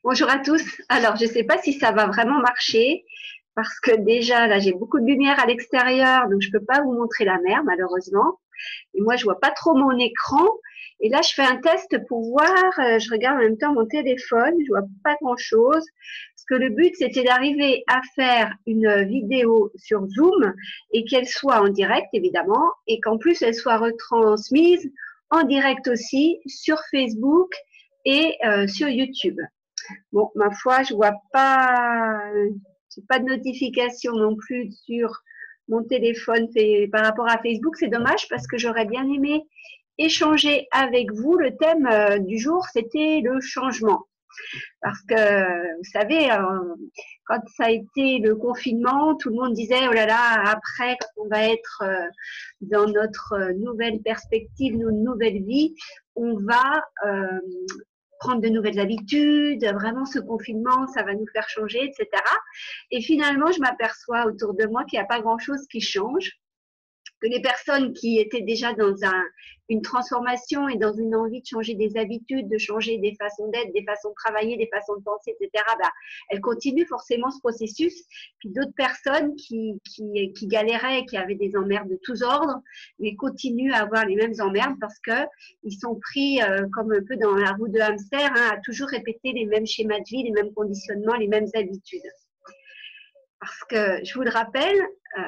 Bonjour à tous. Alors, je ne sais pas si ça va vraiment marcher parce que déjà, là, j'ai beaucoup de lumière à l'extérieur, donc je ne peux pas vous montrer la mer, malheureusement. Et moi, je vois pas trop mon écran. Et là, je fais un test pour voir, je regarde en même temps mon téléphone, je vois pas grand-chose. Parce que le but, c'était d'arriver à faire une vidéo sur Zoom et qu'elle soit en direct, évidemment, et qu'en plus, elle soit retransmise en direct aussi sur Facebook et sur YouTube. Bon, ma foi, je vois pas, j'ai pas de notification non plus sur mon téléphone par rapport à Facebook. C'est dommage parce que j'aurais bien aimé échanger avec vous. Le thème du jour, c'était le changement. Parce que, vous savez, quand ça a été le confinement, tout le monde disait, oh là là, après, quand on va être dans notre nouvelle perspective, notre nouvelle vie, on va prendre de nouvelles habitudes, vraiment ce confinement, ça va nous faire changer, etc. Et finalement, je m'aperçois autour de moi qu'il n'y a pas grand-chose qui change, que les personnes qui étaient déjà dans une transformation et dans une envie de changer des habitudes, de changer des façons d'être, des façons de travailler, des façons de penser, etc., bah, elles continuent forcément ce processus. Puis d'autres personnes qui galéraient, qui avaient des emmerdes de tous ordres, mais continuent à avoir les mêmes emmerdes parce qu'ils sont pris comme un peu dans la roue de hamster, hein, à toujours répéter les mêmes schémas de vie, les mêmes conditionnements, les mêmes habitudes. Parce que je vous le rappelle,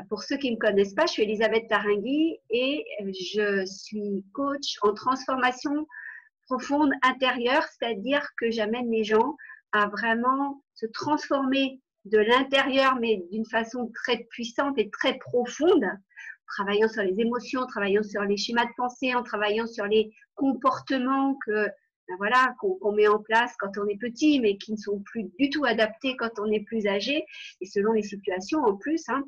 pour ceux qui ne me connaissent pas, je suis Elisabeth Tarringui et je suis coach en transformation profonde intérieure, c'est-à-dire que j'amène les gens à vraiment se transformer de l'intérieur, mais d'une façon très puissante et très profonde, travaillant sur les émotions, travaillant sur les schémas de pensée, en travaillant sur les comportements que voilà, qu'on met en place quand on est petit, mais qui ne sont plus du tout adaptés quand on est plus âgé, et selon les situations en plus. Hein.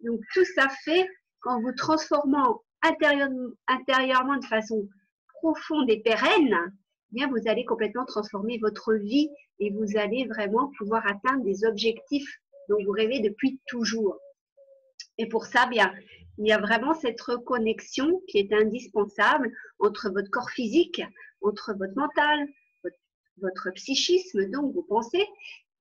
Donc tout ça fait qu'en vous transformant intérieurement de façon profonde et pérenne, eh bien vous allez complètement transformer votre vie et vous allez vraiment pouvoir atteindre des objectifs dont vous rêvez depuis toujours. Et pour ça, bien, il y a vraiment cette reconnexion qui est indispensable entre votre corps physique, entre votre mental, votre psychisme, donc vos pensées,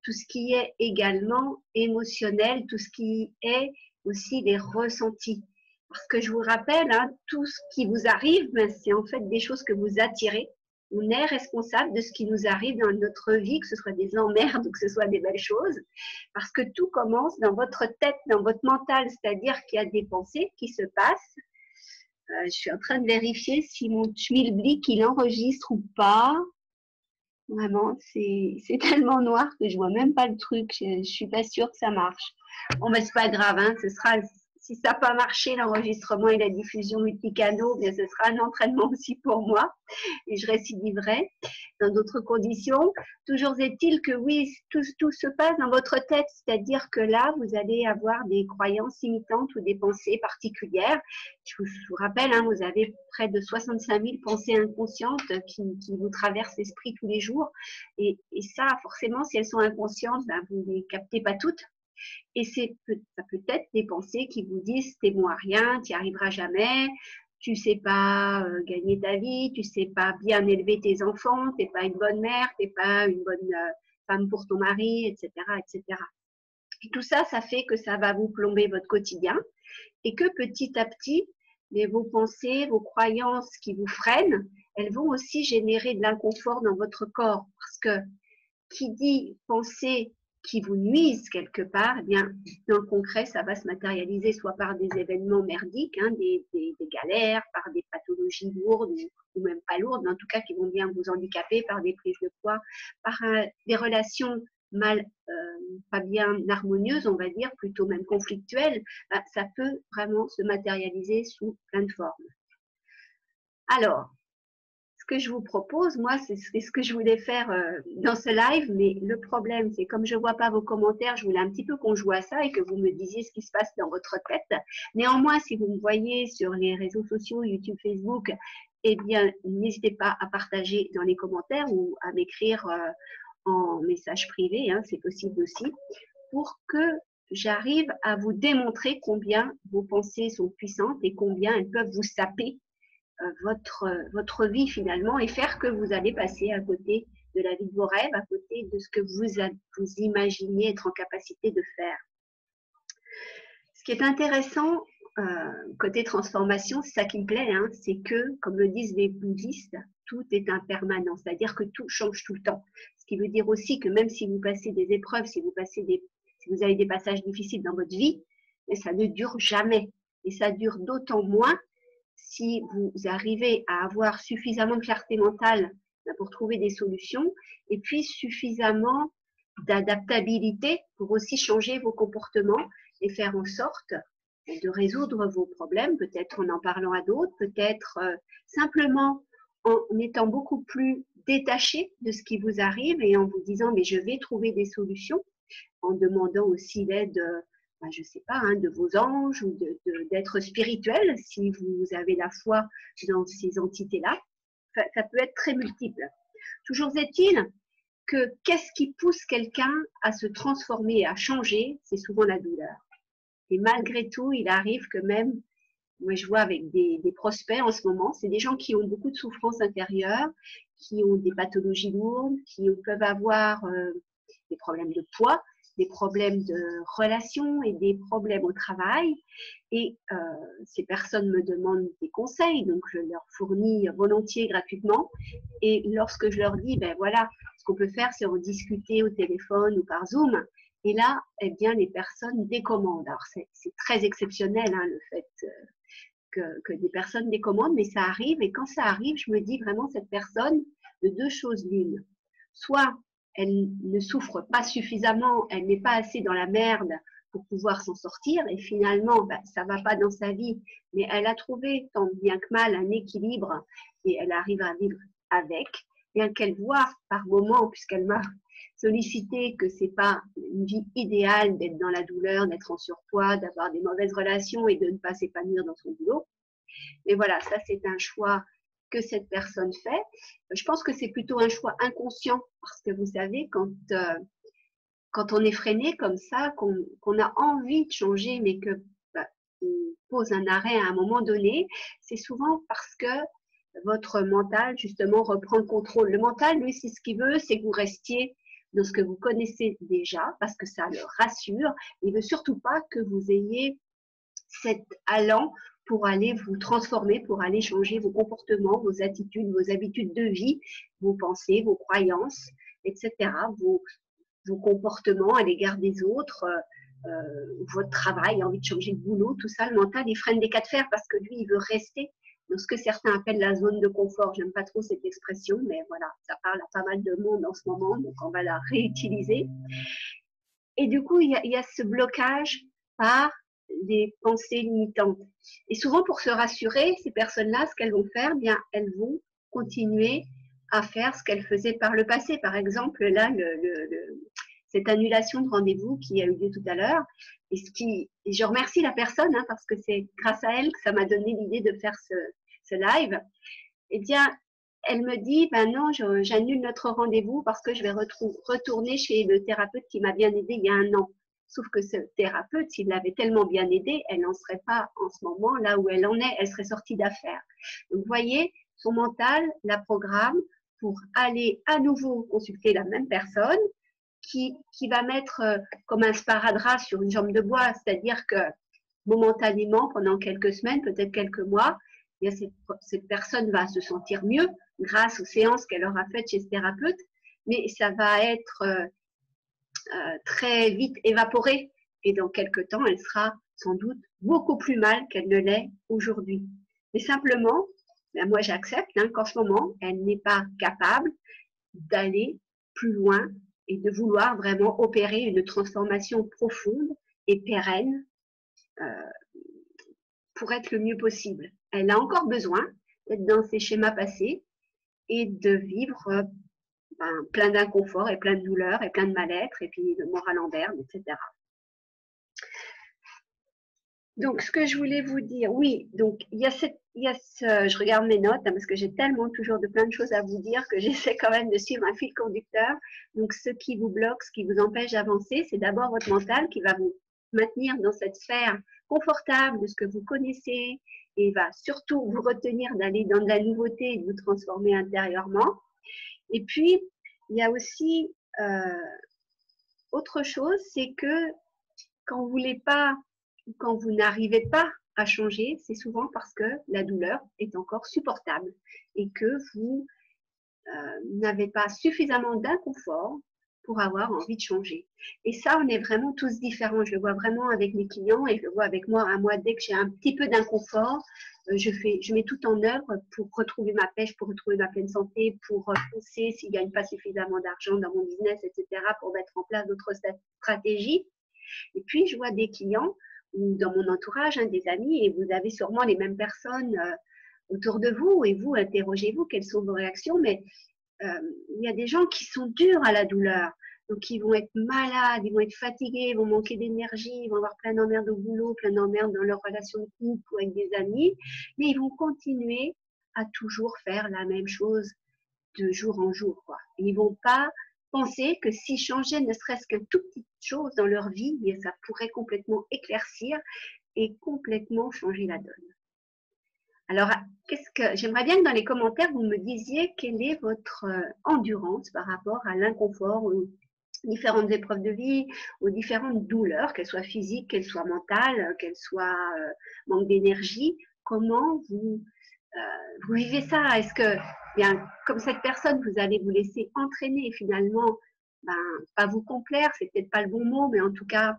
tout ce qui est également émotionnel, tout ce qui est aussi des ressentis. Parce que je vous rappelle, hein, tout ce qui vous arrive, c'est en fait des choses que vous attirez. On est responsable de ce qui nous arrive dans notre vie, que ce soit des emmerdes ou que ce soit des belles choses, parce que tout commence dans votre tête, dans votre mental, c'est-à-dire qu'il y a des pensées qui se passent. Je suis en train de vérifier si mon schmilblick il enregistre ou pas. Vraiment, c'est tellement noir que je vois même pas le truc. Je suis pas sûre que ça marche. Bon, mais c'est pas grave, hein. Ce sera, si ça n'a pas marché, l'enregistrement et la diffusion multicanaux, bien, ce sera un entraînement aussi pour moi et je récidiverai dans d'autres conditions. Toujours est-il que oui, tout se passe dans votre tête, c'est-à-dire que là, vous allez avoir des croyances imitantes ou des pensées particulières. Je vous rappelle, hein, vous avez près de 65 000 pensées inconscientes qui vous traversent l'esprit tous les jours. Et ça, forcément, si elles sont inconscientes, ben, vous ne les captez pas toutes. Et ça peut être des pensées qui vous disent t'es bon à rien, tu n'y arriveras jamais, tu sais pas gagner ta vie, tu sais pas bien élever tes enfants, t'es pas une bonne mère, t'es pas une bonne femme pour ton mari, etc., etc. Et tout ça, ça fait que ça va vous plomber votre quotidien et que petit à petit, mais vos pensées, vos croyances qui vous freinent, elles vont aussi générer de l'inconfort dans votre corps parce que qui dit pensée qui vous nuisent quelque part, eh bien, dans le concret, ça va se matérialiser soit par des événements merdiques, hein, des galères, par des pathologies lourdes ou même pas lourdes, mais en tout cas qui vont bien vous handicaper, par des prises de poids, par des relations pas bien harmonieuses, on va dire, plutôt même conflictuelles, ça peut vraiment se matérialiser sous plein de formes. Alors, ce que je vous propose, moi, c'est ce que je voulais faire dans ce live, mais le problème, c'est comme je ne vois pas vos commentaires, je voulais un petit peu qu'on joue à ça et que vous me disiez ce qui se passe dans votre tête. Néanmoins, si vous me voyez sur les réseaux sociaux, YouTube, Facebook, eh bien, n'hésitez pas à partager dans les commentaires ou à m'écrire en message privé, hein, c'est possible aussi, pour que j'arrive à vous démontrer combien vos pensées sont puissantes et combien elles peuvent vous saper votre vie finalement et faire que vous allez passer à côté de la vie de vos rêves, à côté de ce que vous imaginez être en capacité de faire. Ce qui est intéressant, côté transformation, c'est ça qui me plaît, hein, c'est que, comme le disent les bouddhistes, tout est impermanent, c'est-à-dire que tout change tout le temps. Ce qui veut dire aussi que même si vous passez des épreuves, si vous avez des passages difficiles dans votre vie, mais ça ne dure jamais. Et ça dure d'autant moins si vous arrivez à avoir suffisamment de clarté mentale pour trouver des solutions et puis suffisamment d'adaptabilité pour aussi changer vos comportements et faire en sorte de résoudre vos problèmes, peut-être en parlant à d'autres, peut-être simplement en étant beaucoup plus détaché de ce qui vous arrive et en vous disant mais je vais trouver des solutions, en demandant aussi l'aide, je ne sais pas, hein, de vos anges ou d'être spirituel si vous avez la foi dans ces entités-là. Ça peut être très multiple. Toujours est-il que qu'est-ce qui pousse quelqu'un à se transformer, à changer, c'est souvent la douleur. Et malgré tout, il arrive que même, moi je vois avec des prospects en ce moment, c'est des gens qui ont beaucoup de souffrances intérieures, qui ont des pathologies lourdes, qui peuvent avoir des problèmes de poids, des problèmes de relations et des problèmes au travail. Et ces personnes me demandent des conseils, donc je leur fournis volontiers gratuitement. Et lorsque je leur dis, ben voilà, ce qu'on peut faire, c'est en discuter au téléphone ou par Zoom. Et là, eh bien, les personnes décommandent. Alors, c'est très exceptionnel, hein, le fait que des personnes décommandent, mais ça arrive. Et quand ça arrive, je me dis vraiment, cette personne, de deux choses l'une. Soit elle ne souffre pas suffisamment, elle n'est pas assez dans la merde pour pouvoir s'en sortir, et finalement, ça va pas dans sa vie, mais elle a trouvé, tant bien que mal, un équilibre, et elle arrive à vivre avec, bien qu'elle voit par moments, puisqu'elle m'a sollicité que c'est pas une vie idéale d'être dans la douleur, d'être en surpoids, d'avoir des mauvaises relations et de ne pas s'épanouir dans son boulot. Mais voilà, ça c'est un choix que cette personne fait. Je pense que c'est plutôt un choix inconscient parce que vous savez, quand on est freiné comme ça, qu'on a envie de changer, mais que on pose un arrêt à un moment donné, c'est souvent parce que votre mental, justement, reprend le contrôle. Le mental, lui, c'est ce qu'il veut, c'est que vous restiez dans ce que vous connaissez déjà, parce que ça le rassure. Il veut surtout pas que vous ayez cet allant pour aller vous transformer, pour aller changer vos comportements, vos attitudes, vos habitudes de vie, vos pensées, vos croyances, etc., vos comportements à l'égard des autres, votre travail, envie de changer de boulot, tout ça, le mental, il freine des cas de fer parce que lui, il veut rester dans ce que certains appellent la zone de confort. J'aime pas trop cette expression, mais voilà, ça parle à pas mal de monde en ce moment, donc on va la réutiliser. Et du coup, il y a ce blocage par des pensées limitantes. Et souvent, pour se rassurer, ces personnes-là, ce qu'elles vont faire, bien, elles vont continuer à faire ce qu'elles faisaient par le passé. Par exemple, là, cette annulation de rendez-vous qui a eu lieu tout à l'heure, et je remercie la personne hein, parce que c'est grâce à elle que ça m'a donné l'idée de faire ce live. Eh bien, elle me dit, ben non, j'annule notre rendez-vous parce que je vais retourner chez le thérapeute qui m'a bien aidé il y a un an. Sauf que ce thérapeute, s'il l'avait tellement bien aidé, elle n'en serait pas en ce moment là où elle en est, elle serait sortie d'affaires. Donc, vous voyez, son mental la programme pour aller à nouveau consulter la même personne qui va mettre comme un sparadrap sur une jambe de bois, c'est-à-dire que momentanément, pendant quelques semaines, peut-être quelques mois, eh bien, cette personne va se sentir mieux grâce aux séances qu'elle aura faites chez ce thérapeute, mais ça va être très vite évaporé et dans quelques temps, elle sera sans doute beaucoup plus mal qu'elle ne l'est aujourd'hui. Mais simplement, ben moi j'accepte hein, qu'en ce moment, elle n'est pas capable d'aller plus loin et de vouloir vraiment opérer une transformation profonde et pérenne pour être le mieux possible. Elle a encore besoin d'être dans ses schémas passés et de vivre plein d'inconfort et plein de douleur et plein de mal-être et puis de morale en berne, etc. Donc, ce que je voulais vous dire, oui, donc il y a je regarde mes notes hein, parce que j'ai tellement toujours de plein de choses à vous dire que j'essaie quand même de suivre un fil conducteur. Donc, ce qui vous bloque, ce qui vous empêche d'avancer, c'est d'abord votre mental qui va vous maintenir dans cette sphère confortable de ce que vous connaissez et va surtout vous retenir d'aller dans de la nouveauté et de vous transformer intérieurement. Et puis, il y a aussi autre chose, c'est que quand vous voulez pas, ou quand vous n'arrivez pas à changer, c'est souvent parce que la douleur est encore supportable et que vous n'avez pas suffisamment d'inconfort pour avoir envie de changer. Et ça, on est vraiment tous différents. Je le vois vraiment avec mes clients et je le vois avec moi. À moi, dès que j'ai un petit peu d'inconfort, je mets tout en œuvre pour retrouver ma pêche, pour retrouver ma pleine santé, pour penser s'il ne gagne pas suffisamment d'argent dans mon business, etc., pour mettre en place d'autres stratégies. Et puis, je vois des clients ou dans mon entourage, des amis, et vous avez sûrement les mêmes personnes autour de vous, et vous, interrogez-vous, quelles sont vos réactions, mais il y a des gens qui sont durs à la douleur. Donc, ils vont être malades, ils vont être fatigués, ils vont manquer d'énergie, ils vont avoir plein d'emmerdes au boulot, plein d'emmerdes dans leur relation de couple ou avec des amis, mais ils vont continuer à toujours faire la même chose de jour en jour, quoi. Et ils vont pas penser que s'ils changeaient ne serait-ce qu'une toute petite chose dans leur vie, ça pourrait complètement éclaircir et complètement changer la donne. Alors, j'aimerais bien que dans les commentaires, vous me disiez quelle est votre endurance par rapport à l'inconfort, aux différentes épreuves de vie, aux différentes douleurs, qu'elles soient physiques, qu'elles soient mentales, qu'elles soient manque d'énergie. Comment vous vivez ça? Est-ce que, bien, comme cette personne, vous allez vous laisser entraîner et finalement, pas vous complaire, c'est peut-être pas le bon mot, mais en tout cas,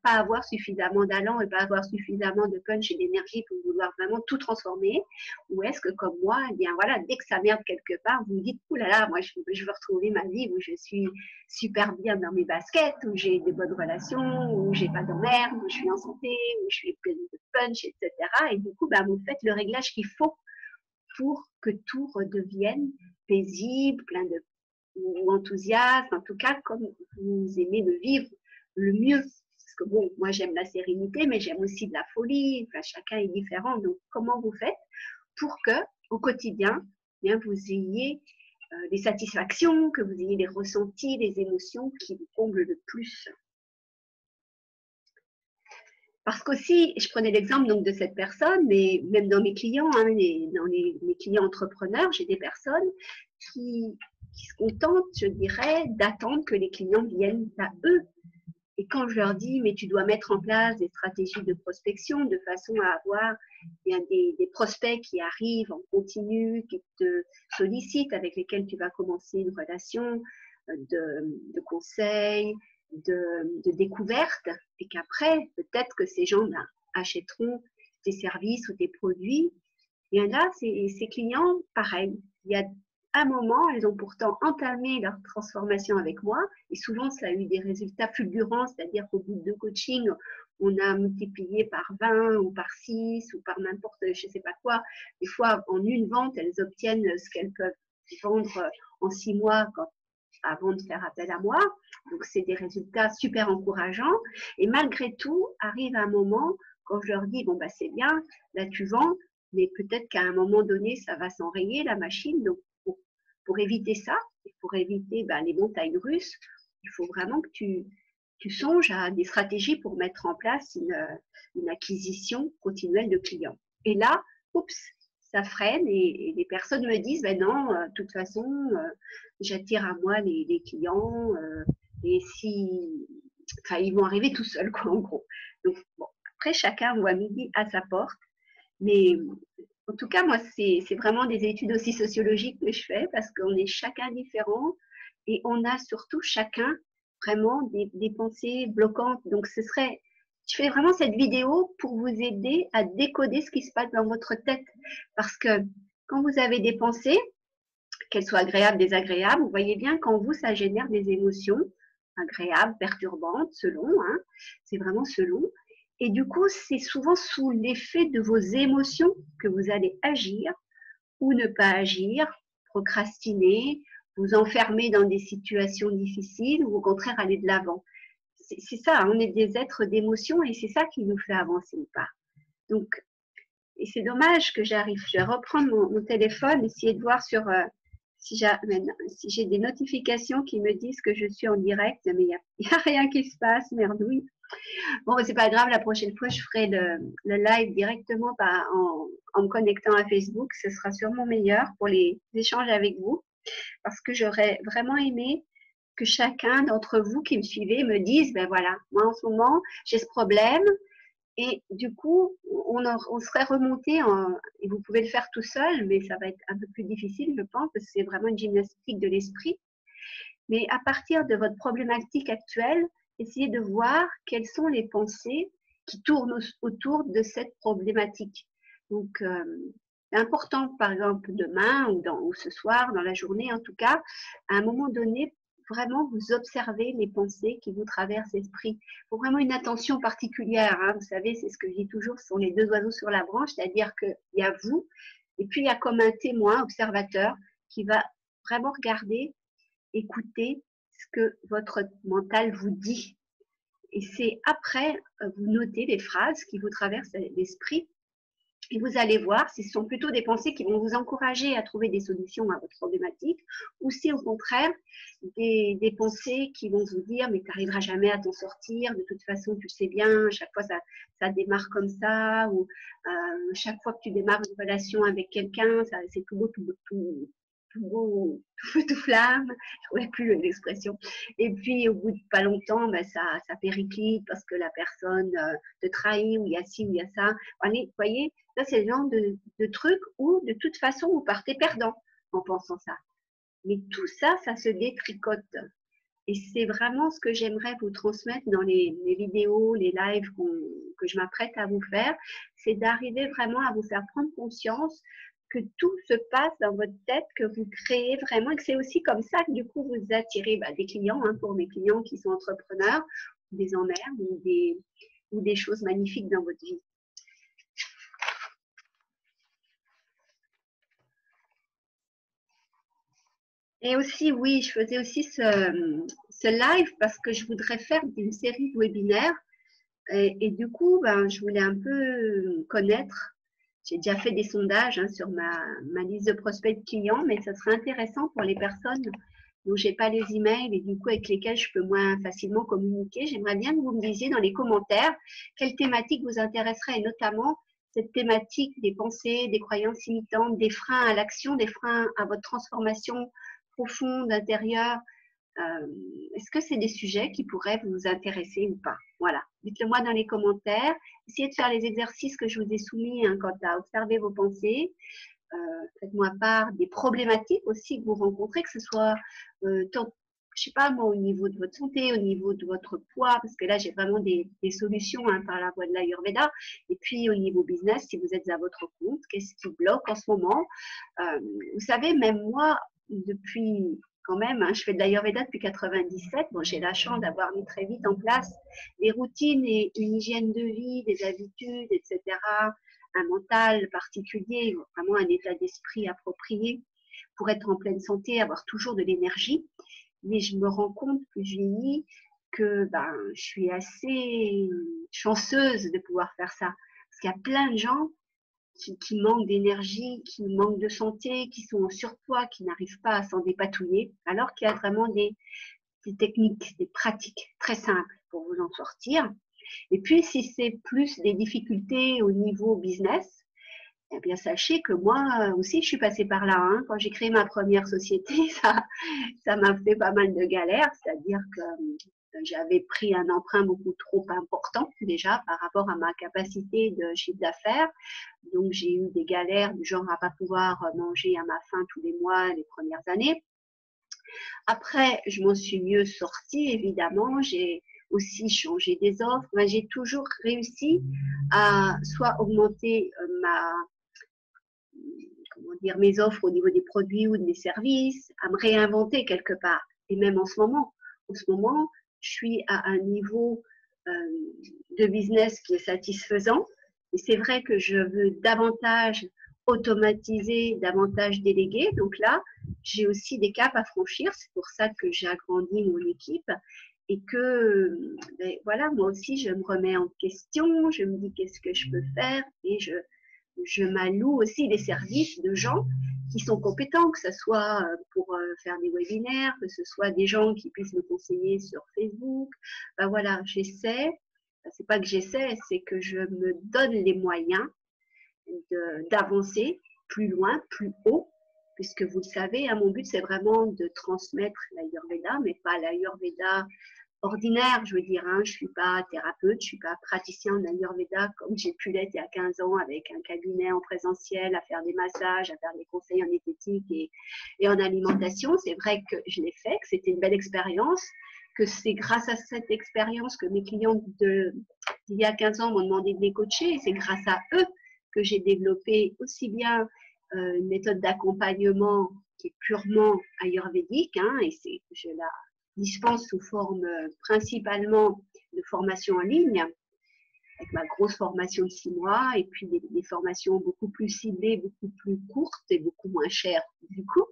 pas avoir suffisamment d'allant et pas avoir suffisamment de punch et d'énergie pour vouloir vraiment tout transformer? Ou est-ce que, comme moi, eh bien voilà, dès que ça merde quelque part, vous vous dites, ouh là là, moi je veux retrouver ma vie où je suis super bien dans mes baskets, où j'ai des bonnes relations, où j'ai pas d'emmerde, où je suis en santé, où je suis pleine de punch, etc. Et du coup, vous faites le réglage qu'il faut pour que tout redevienne paisible, plein de ou enthousiasme, en tout cas comme vous aimez le vivre le mieux. Parce que bon, moi j'aime la sérénité, mais j'aime aussi de la folie. Enfin, chacun est différent. Donc, comment vous faites pour que au quotidien, bien, vous ayez des satisfactions, que vous ayez des ressentis, des émotions qui vous comblent le plus? Parce qu'aussi, je prenais l'exemple donc de cette personne, mais même dans mes clients, dans mes clients entrepreneurs, j'ai des personnes qui, qui se contentent, je dirais, d'attendre que les clients viennent à eux. Et quand je leur dis, mais tu dois mettre en place des stratégies de prospection de façon à avoir des prospects qui arrivent en continu, qui te sollicitent, avec lesquels tu vas commencer une relation de conseils, de découverte, et qu'après, peut-être que ces gens achèteront tes services ou tes produits. Et là, ces clients, pareil, il y a un moment, elles ont pourtant entamé leur transformation avec moi, et souvent ça a eu des résultats fulgurants, c'est-à-dire qu'au bout de 2 coachings, on a multiplié par 20 ou par 6 ou par n'importe, je ne sais pas quoi. Des fois, en une vente, elles obtiennent ce qu'elles peuvent vendre en 6 mois avant de faire appel à moi. Donc, c'est des résultats super encourageants. Et malgré tout, arrive un moment quand je leur dis, bon, c'est bien, là tu vends, mais peut-être qu'à un moment donné, ça va s'enrayer, la machine. Donc, pour éviter ça, pour éviter les montagnes russes, il faut vraiment que tu songes à des stratégies pour mettre en place une acquisition continuelle de clients. Et là, oups, ça freine et les personnes me disent, non, de toute façon, j'attire à moi les clients et ils vont arriver tout seuls, quoi, en gros. Donc, bon, après, chacun voit midi à sa porte, mais en tout cas, moi, c'est vraiment des études aussi sociologiques que je fais parce qu'on est chacun différent et on a surtout chacun vraiment des pensées bloquantes. Donc, je fais vraiment cette vidéo pour vous aider à décoder ce qui se passe dans votre tête. Parce que quand vous avez des pensées, qu'elles soient agréables, désagréables, vous voyez bien qu'en vous, ça génère des émotions agréables, perturbantes, selon. C'est vraiment selon. Et du coup, c'est souvent sous l'effet de vos émotions que vous allez agir ou ne pas agir, procrastiner, vous enfermer dans des situations difficiles ou au contraire aller de l'avant. C'est ça, on est des êtres d'émotions et c'est ça qui nous fait avancer ou pas. Donc, et c'est dommage que j'arrive, je vais reprendre mon téléphone, essayer de voir si j'ai des notifications qui me disent que je suis en direct, mais il n'y a rien qui se passe, merdouille. Bon, c'est pas grave, la prochaine fois, je ferai le live directement en me connectant à Facebook. Ce sera sûrement meilleur pour les échanges avec vous. parce que j'aurais vraiment aimé que chacun d'entre vous qui me suivez me dise, ben voilà, moi en ce moment, j'ai ce problème, et du coup, on serait remonté et vous pouvez le faire tout seul, mais ça va être un peu plus difficile, je pense, parce que c'est vraiment une gymnastique de l'esprit. Mais à partir de votre problématique actuelle, essayez de voir quelles sont les pensées qui tournent autour de cette problématique. Donc, c'est important, par exemple, demain ou ce soir, dans la journée en tout cas, à un moment donné, vraiment vous observez les pensées qui vous traversent l'esprit. Il faut vraiment une attention particulière. Hein. Vous savez, c'est ce que je dis toujours, ce sont les deux oiseaux sur la branche, c'est-à-dire qu'il y a vous, et puis il y a comme un témoin, observateur, qui va vraiment regarder, écoutez ce que votre mental vous dit. Et c'est après, vous notez les phrases qui vous traversent l'esprit et vous allez voir si ce sont plutôt des pensées qui vont vous encourager à trouver des solutions à votre problématique ou si au contraire des pensées qui vont vous dire mais tu n'arriveras jamais à t'en sortir, de toute façon tu le sais bien, chaque fois ça démarre comme ça ou chaque fois que tu démarres une relation avec quelqu'un, c'est tout beau, tout beau, tout feu, tout flamme, je ne trouvais plus l'expression. Et puis, au bout de pas longtemps, ben, ça périclite parce que la personne te trahit, ou il y a ci, ou il y a ça. Vous voyez, là, c'est le genre de truc où, de toute façon, vous partez perdant en pensant ça. Mais tout ça, ça se détricote. Et c'est vraiment ce que j'aimerais vous transmettre dans les vidéos, les lives que je m'apprête à vous faire, c'est d'arriver vraiment à vous faire prendre conscience que tout se passe dans votre tête, que vous créez vraiment, et que c'est aussi comme ça que du coup vous attirez des clients, hein, pour mes clients qui sont entrepreneurs, des emmerdes ou des choses magnifiques dans votre vie. Et aussi, oui, je faisais aussi ce live parce que je voudrais faire une série de webinaires. Et du coup, ben, je voulais un peu connaître. J'ai déjà fait des sondages hein, sur ma liste de prospects de clients, mais ça serait intéressant pour les personnes dont j'ai pas les emails et du coup avec lesquels je peux moins facilement communiquer. J'aimerais bien que vous me disiez dans les commentaires quelle thématique vous intéresserait et notamment cette thématique des pensées, des croyances limitantes, des freins à l'action, des freins à votre transformation profonde, intérieure. Est-ce que c'est des sujets qui pourraient vous intéresser ou pas? Voilà, dites-le moi dans les commentaires. Essayez de faire les exercices que je vous ai soumis hein, quant à observer vos pensées. Faites-moi part des problématiques aussi que vous rencontrez, que ce soit, je sais pas moi, au niveau de votre santé, au niveau de votre poids, parce que là j'ai vraiment des solutions hein, par la voie de l'Ayurveda. Et puis au niveau business, si vous êtes à votre compte, qu'est-ce qui bloque en ce moment? Vous savez, même moi, depuis quand même, hein, je fais de l'Ayurveda depuis 97. Bon, j'ai la chance d'avoir mis très vite en place des routines et une hygiène de vie, des habitudes, etc. Un mental particulier, vraiment un état d'esprit approprié pour être en pleine santé, avoir toujours de l'énergie. Mais je me rends compte, plus je vieillis, que ben, je suis assez chanceuse de pouvoir faire ça. Parce qu'il y a plein de gens qui manquent d'énergie, qui manquent de santé, qui sont en surpoids, qui n'arrivent pas à s'en dépatouiller, alors qu'il y a vraiment des techniques, des pratiques très simples pour vous en sortir. Et puis, si c'est plus des difficultés au niveau business, eh bien, sachez que moi aussi, je suis passée par là. Hein. Quand j'ai créé ma première société, ça m'a fait pas mal de galères, c'est-à-dire que j'avais pris un emprunt beaucoup trop important déjà par rapport à ma capacité de chiffre d'affaires. Donc, j'ai eu des galères du genre à pas pouvoir manger à ma faim tous les mois les premières années. Après, je m'en suis mieux sortie, évidemment. J'ai aussi changé des offres. Mais j'ai toujours réussi à soit augmenter comment dire, mes offres au niveau des produits ou de mes services, à me réinventer quelque part. Et même en ce moment, je suis à un niveau de business qui est satisfaisant. Et c'est vrai que je veux davantage automatiser, davantage déléguer. Donc là, j'ai aussi des caps à franchir. C'est pour ça que j'ai agrandi mon équipe et que, ben, voilà, moi aussi, je me remets en question. Je me dis qu'est-ce que je peux faire et je m'alloue aussi des services de gens qui sont compétents, que ce soit pour faire des webinaires, que ce soit des gens qui puissent me conseiller sur Facebook. Ben voilà, j'essaie, c'est pas que j'essaie, c'est que je me donne les moyens d'avancer plus loin, plus haut, puisque vous le savez, hein, mon but c'est vraiment de transmettre l'Ayurveda, mais pas l'Ayurveda ordinaire, je veux dire, hein. Je ne suis pas thérapeute, je ne suis pas praticien en Ayurveda comme j'ai pu l'être il y a 15 ans avec un cabinet en présentiel, à faire des massages, à faire des conseils en esthétique et en alimentation. C'est vrai que je l'ai fait, que c'était une belle expérience, que c'est grâce à cette expérience que mes clients d'il y a 15 ans m'ont demandé de les coacher, et c'est grâce à eux que j'ai développé aussi bien une méthode d'accompagnement qui est purement ayurvédique, hein, et je la dispense sous forme principalement de formation en ligne, avec ma grosse formation de 6 mois, et puis des formations beaucoup plus ciblées, beaucoup plus courtes et beaucoup moins chères du coup.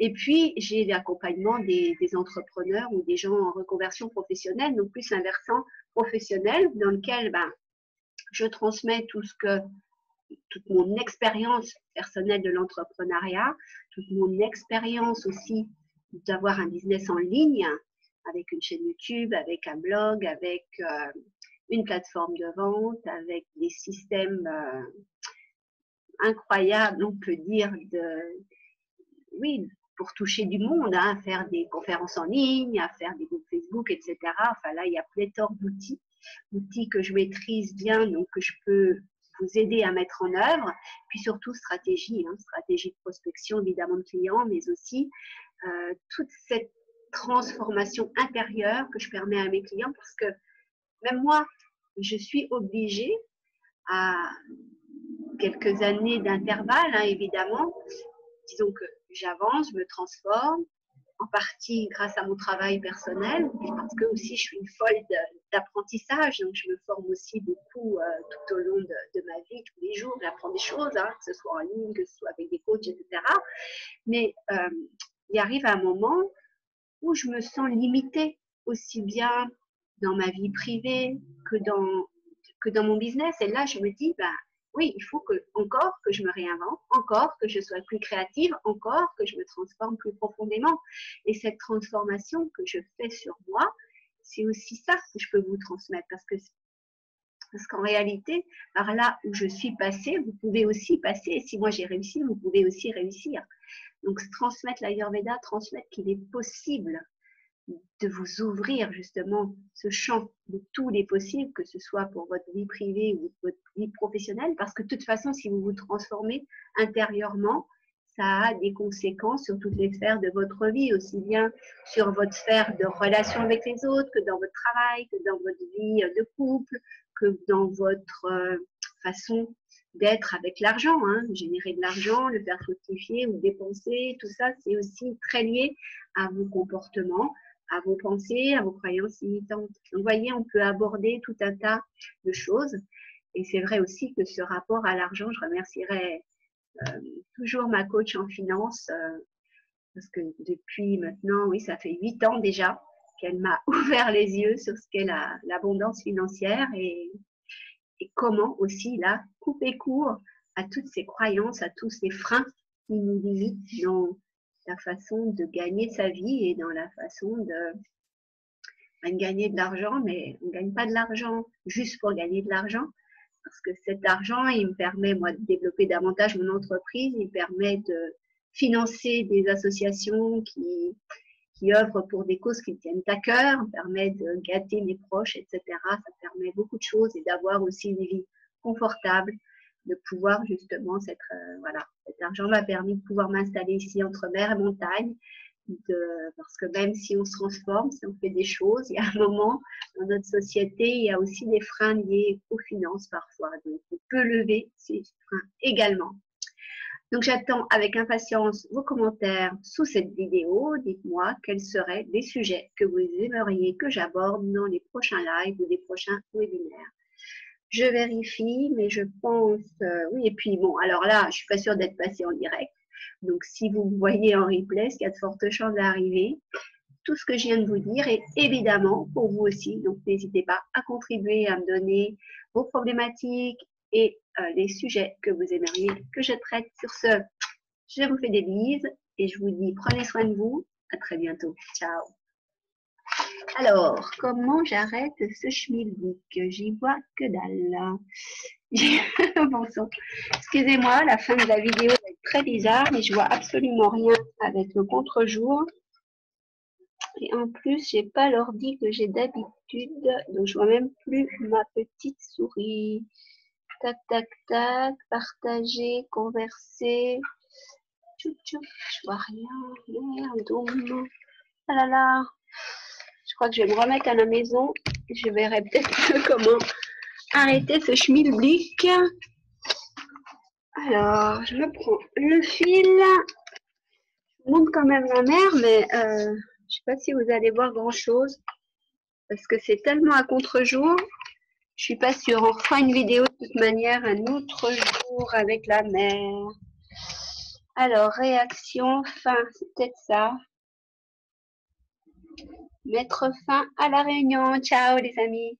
Et puis, j'ai l'accompagnement des entrepreneurs ou des gens en reconversion professionnelle, donc plus un versant professionnel dans lequel je transmets toute mon expérience personnelle de l'entrepreneuriat, toute mon expérience aussi d'avoir un business en ligne avec une chaîne YouTube, avec un blog, avec une plateforme de vente, avec des systèmes incroyables, on peut dire, pour toucher du monde, hein, à faire des conférences en ligne, à faire des groupes Facebook, etc. Enfin là, il y a pléthore d'outils que je maîtrise bien, donc que je peux vous aider à mettre en œuvre. Puis surtout stratégie de prospection évidemment de clients, mais aussi toute cette transformation intérieure que je permets à mes clients, parce que même moi, je suis obligée à quelques années d'intervalle, hein, évidemment. Disons que j'avance, je me transforme, en partie grâce à mon travail personnel, parce que aussi je suis une folle d'apprentissage, donc je me forme aussi beaucoup tout au long de ma vie, tous les jours, j'apprends des choses, hein, que ce soit en ligne, que ce soit avec des coachs, etc. Mais il arrive un moment où je me sens limitée, aussi bien dans ma vie privée que dans mon business. Et là, je me dis, oui, il faut encore que je me réinvente, encore que je sois plus créative, encore que je me transforme plus profondément. Et cette transformation que je fais sur moi, c'est aussi ça que je peux vous transmettre. Parce qu'en réalité, par là où je suis passée, vous pouvez aussi passer. Et si moi j'ai réussi, vous pouvez aussi réussir. Donc, transmettre l'Ayurveda, transmettre qu'il est possible de vous ouvrir justement ce champ de tous les possibles, que ce soit pour votre vie privée ou votre vie professionnelle, parce que de toute façon, si vous vous transformez intérieurement, ça a des conséquences sur toutes les sphères de votre vie, aussi bien sur votre sphère de relation avec les autres, que dans votre travail, que dans votre vie de couple, que dans votre façon d'être avec l'argent, hein, générer de l'argent, le faire fructifier ou dépenser, tout ça, c'est aussi très lié à vos comportements, à vos pensées, à vos croyances limitantes. Donc, vous voyez, on peut aborder tout un tas de choses. Et c'est vrai aussi que ce rapport à l'argent, je remercierai toujours ma coach en finance, parce que depuis maintenant, oui, ça fait 8 ans déjà qu'elle m'a ouvert les yeux sur ce qu'est l'abondance financière et comment aussi, là, couper court à toutes ces croyances, à tous ces freins qui nous limitent dans la façon de gagner sa vie et dans la façon de gagner de l'argent, mais on ne gagne pas de l'argent juste pour gagner de l'argent, parce que cet argent, il me permet, moi, de développer davantage mon entreprise, il me permet de financer des associations qui œuvrent pour des causes qui me tiennent à cœur, me permet de gâter mes proches, etc. Ça permet beaucoup de choses et d'avoir aussi une vie confortable, de pouvoir justement, cet argent m'a permis de pouvoir m'installer ici entre mer et montagne, parce que même si on se transforme, si on fait des choses, il y a un moment dans notre société, il y a aussi des freins liés aux finances parfois. Donc, on peut lever ces freins également. Donc, j'attends avec impatience vos commentaires sous cette vidéo. Dites-moi quels seraient les sujets que vous aimeriez que j'aborde dans les prochains lives ou les prochains webinaires. Je vérifie, mais je pense, oui, et puis bon, alors là, je ne suis pas sûre d'être passée en direct. Donc, si vous me voyez en replay, ce qui a de fortes chances d'arriver, tout ce que je viens de vous dire est évidemment pour vous aussi. Donc, n'hésitez pas à contribuer, à me donner vos problématiques et les sujets que vous aimeriez que je traite. Sur ce, je vous fais des bises et je vous dis prenez soin de vous. À très bientôt. Ciao. Alors, comment j'arrête ce schmilblick? J'y vois que dalle. Bon sang. Excusez-moi, la fin de la vidéo va être Très bizarre, mais je vois absolument rien avec le contre-jour. Et en plus, j'ai pas l'ordi que j'ai d'habitude, donc je vois même plus ma petite souris. Tac, tac, tac, partager, converser. Tchouk, tchouk, je vois rien, merde. Ah là là, je crois que je vais me remettre à la maison. Je verrai peut-être comment arrêter ce schmilblick. Alors, je me prends le fil. Je monte quand même la mer, mais je sais pas si vous allez voir grand-chose parce que c'est tellement à contre-jour. Je suis pas sûre. On fera une vidéo de toute manière un autre jour avec la mer. Alors, réaction, fin, c'est peut-être ça. Mettre fin à la réunion. Ciao les amis.